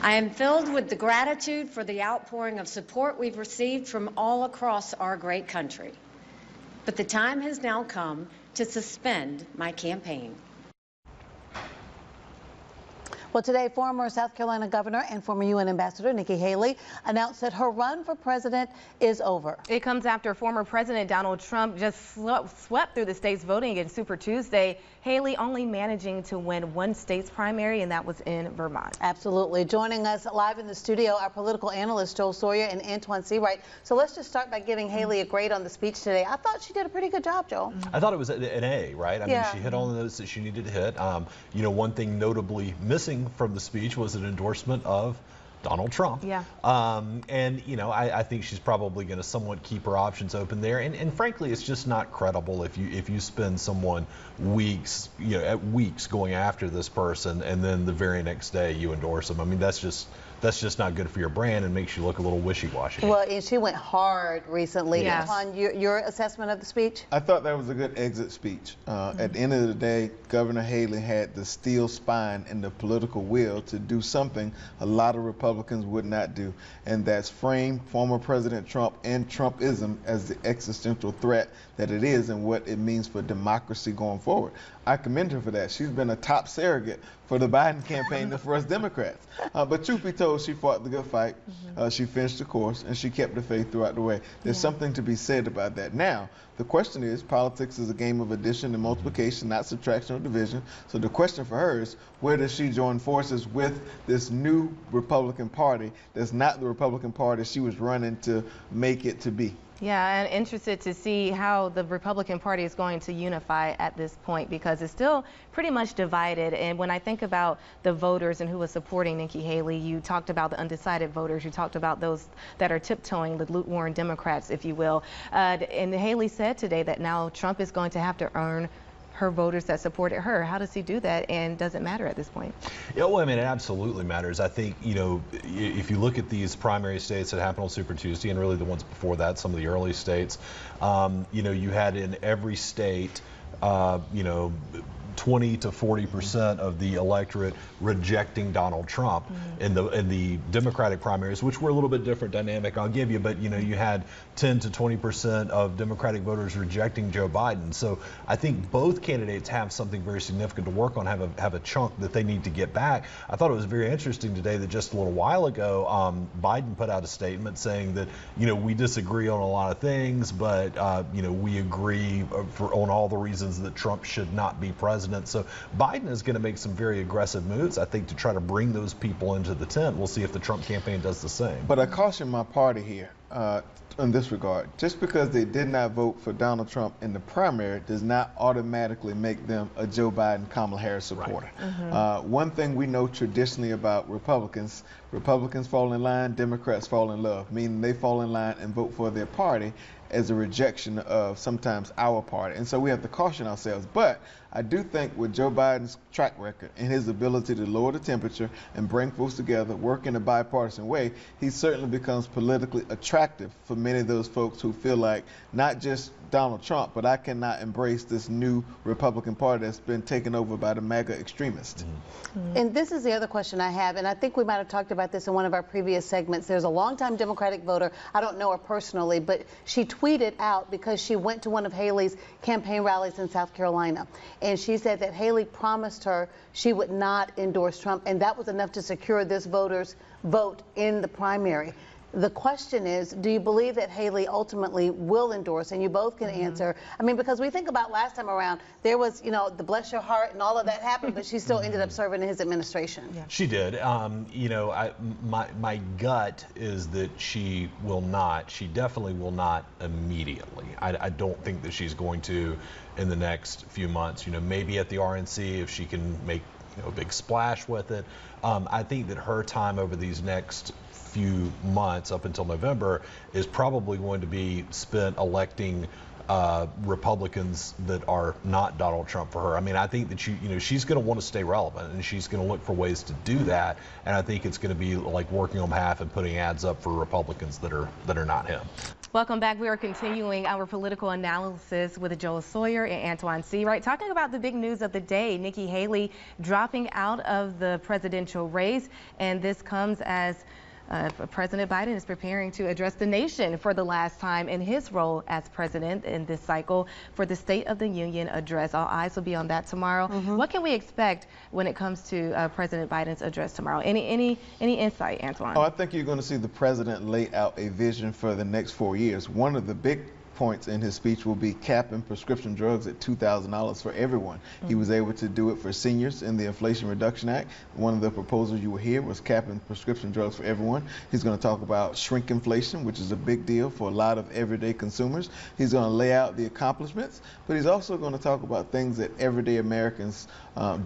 I am filled with the gratitude for the outpouring of support we've received from all across our great country. But the time has now come to suspend my campaign. Well, today, former South Carolina Governor and former UN Ambassador Nikki Haley announced that her run for president is over. It comes after former President Donald Trump just swept through the state's voting in Super Tuesday. Haley only managing to win one state's primary, and that was in Vermont. Absolutely. Joining us live in the studio, our political analysts Joel Sawyer and Antoine Seawright. So let's just start by giving Haley a grade on the speech today. I thought she did a pretty good job, Joel. I thought it was an A, right? I mean, she hit all the notes that she needed to hit. You know, one thing notably missing from the speech was an endorsement of Donald Trump. Yeah. And, you know, I think she's probably going to somewhat keep her options open there. And frankly, it's just not credible if you spend someone weeks, weeks going after this person and then the very next day you endorse them. I mean, that's just not good for your brand and makes you look a little wishy-washy. Well, and she went hard recently. Yes. Antoine, your assessment of the speech? I thought that was a good exit speech. At the end of the day, Governor Haley had the steel spine and the political will to do something a lot of Republicans would not do, and that's frame former President Trump and Trumpism as the existential threat that it is and what it means for democracy going forward. I commend her for that. She's been a top surrogate for the Biden campaign and for us Democrats. But truth be told, she fought the good fight. She finished the course, and she kept the faith throughout the way. There's something to be said about that. Now, the question is, politics is a game of addition and multiplication, not subtraction or division. So the question for her is, where does she join forces with this new Republican Party that's not the Republican Party she was running to make it to be? Yeah, and interested to see how the Republican Party is going to unify at this point, because it's still pretty much divided. And when I think about the voters and who was supporting Nikki Haley, you talked about the undecided voters. You talked about those that are tiptoeing, the lukewarm Democrats, if you will. And Haley said today that now Trump is going to have to earn her voters that supported her. How does he do that, and does it matter at this point? Yeah, well, I mean, it absolutely matters. I think, you know, if you look at these primary states that happened on Super Tuesday, and really the ones before that, some of the early states, you know, you had in every state, you know, 20 to 40% of the electorate rejecting Donald Trump in the Democratic primaries, which were a little bit different dynamic, I'll give you, but you know, you had 10 to 20% of Democratic voters rejecting Joe Biden. So I think both candidates have something very significant to work on, have a chunk that they need to get back. I thought it was very interesting today that just a little while ago, Biden put out a statement saying that, you know, we disagree on a lot of things, but you know, we agree on all the reasons that Trump should not be president. So Biden is going to make some very aggressive moves, I think, to try to bring those people into the tent. We'll see if the Trump campaign does the same. But I caution my party here in this regard. Just because they did not vote for Donald Trump in the primary does not automatically make them a Joe Biden, Kamala Harris supporter. Right. One thing we know traditionally about Republicans fall in line, Democrats fall in love, meaning they fall in line and vote for their party as a rejection of sometimes our party. And so we have to caution ourselves. But I do think with Joe Biden's track record and his ability to lower the temperature and bring folks together, work in a bipartisan way, he certainly becomes politically attractive for many of those folks who feel like not just Donald Trump, but I cannot embrace this new Republican Party that's been taken over by the MAGA extremists. And this is the other question I have, and I think we might have talked about this in one of our previous segments. There's a longtime Democratic voter, I don't know her personally, but she tweeted out because she went to one of Haley's campaign rallies in South Carolina, and she said that Haley promised her she would not endorse Trump, and that was enough to secure this voter's vote in the primary. The question is, do you believe that Haley ultimately will endorse? And you both can answer. I mean, because we think about last time around, there was, you know, the bless your heart and all of that happened, but she still ended up serving in his administration. Yeah. She did. You know, my gut is that she will not. She definitely will not immediately. I don't think that she's going to in the next few months. You know, maybe at the RNC if she can make, you know, a big splash with it. I think that her time over these next few months up until November is probably going to be spent electing Republicans that are not Donald Trump for her. I mean, I think that she's going to want to stay relevant, and she's going to look for ways to do that. And I think it's going to be like working on behalf and putting ads up for Republicans that are not him. Welcome back. We are continuing our political analysis with Joel Sawyer and Antoine Seawright, talking about the big news of the day, Nikki Haley dropping out of the presidential race. And this comes as President Biden is preparing to address the nation for the last time in his role as president in this cycle for the State of the Union address. All eyes will be on that tomorrow. What can we expect when it comes to President Biden's address tomorrow? Any insight, Antoine? Oh, I think you're going to see the president lay out a vision for the next 4 years. One of the big points in his speech will be capping prescription drugs at $2,000 for everyone. He was able to do it for seniors in the Inflation Reduction Act. One of the proposals you will hear was capping prescription drugs for everyone. He's going to talk about shrinkflation, which is a big deal for a lot of everyday consumers. He's going to lay out the accomplishments, but he's also going to talk about things that everyday Americans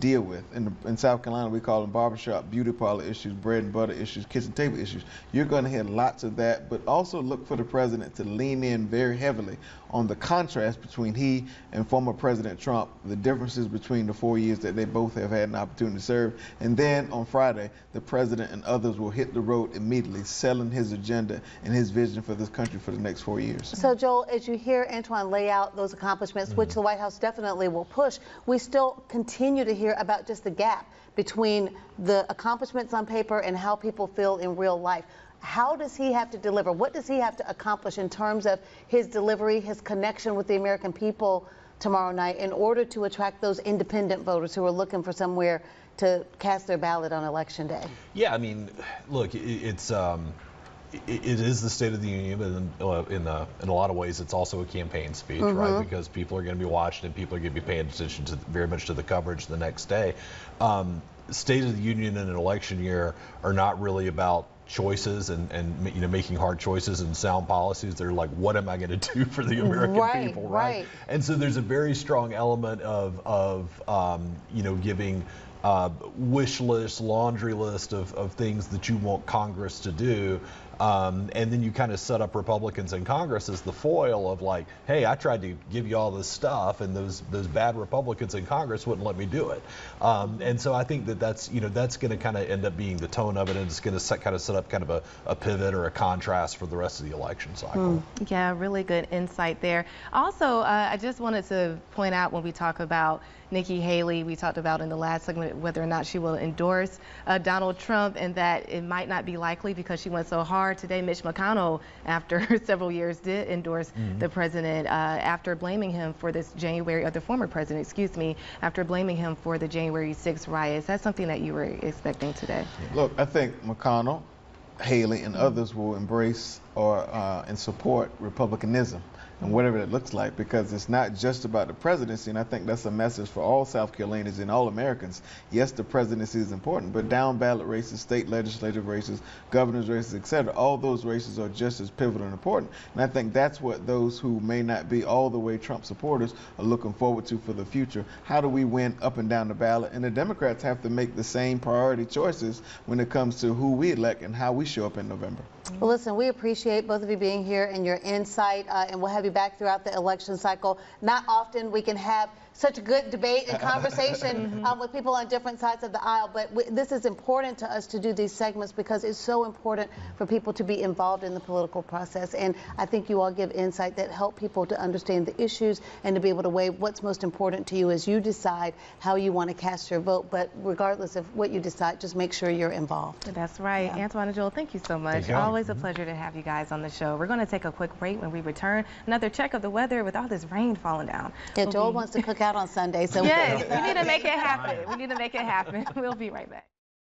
deal with. In South Carolina, we call them barbershop, beauty parlor issues, bread and butter issues, kitchen table issues. You're going to hear lots of that, but also look for the president to lean in very heavily on the contrast between he and former President Trump, the differences between the 4 years that they both have had an opportunity to serve. And then on Friday, the president and others will hit the road immediately, selling his agenda and his vision for this country for the next 4 years. So, Joel, as you hear Antoine lay out those accomplishments, which the White House definitely will push, we still continue to hear about just the gap between the accomplishments on paper and how people feel in real life. How does he have to deliver? What does he have to accomplish in terms of his delivery, his connection with the American people tomorrow night in order to attract those independent voters who are looking for somewhere to cast their ballot on Election Day? Yeah, I mean, look, it is the State of the Union, but in a lot of ways, it's also a campaign speech, right? Because people are going to be watching and people are going to be paying attention to very much to the coverage the next day. State of the Union in an election year are not really about choices and making hard choices and sound policies. They're like, what am I going to do for the American people, right? And so there's a very strong element of giving wish list, laundry list of things that you want Congress to do. And then you kind of set up Republicans in Congress as the foil of like, hey, I tried to give you all this stuff, and those bad Republicans in Congress wouldn't let me do it. And so I think that's going to kind of end up being the tone of it, and it's going to kind of set up kind of a pivot or a contrast for the rest of the election cycle. Yeah, really good insight there. Also, I just wanted to point out when we talk about Nikki Haley, we talked about in the last segment whether or not she will endorse Donald Trump, and that it might not be likely because she went so hard. Today, Mitch McConnell, after several years, did endorse the president after blaming him for this January, or the former president, excuse me, after blaming him for the January 6th riots. That's something that you were expecting today. Look, I think McConnell, Haley, and others will embrace and support Republicanism, and whatever it looks like, because it's not just about the presidency, and I think that's a message for all South Carolinians and all Americans. Yes, the presidency is important, but down ballot races, state legislative races, governor's races, etc., all those races are just as pivotal and important. And I think that's what those who may not be all the way Trump supporters are looking forward to for the future. How do we win up and down the ballot? And the Democrats have to make the same priority choices when it comes to who we elect and how we show up in November. Well, listen, we appreciate both of you being here and your insight, and we'll have you back throughout the election cycle. Not often we can have such a good debate and conversation with people on different sides of the aisle, but this is important to us to do these segments because it's so important for people to be involved in the political process. And I think you all give insight that help people to understand the issues and to be able to weigh what's most important to you as you decide how you want to cast your vote. But regardless of what you decide, just make sure you're involved. That's right. Yeah. Antoine and Joel, thank you so much. Always a pleasure to have you guys on the show. We're going to take a quick break. When we return, another check of the weather with all this rain falling down. Yeah, Joel wants to cook out on Sunday, so yes, we need to make it happen. We need to make it happen. We'll be right back.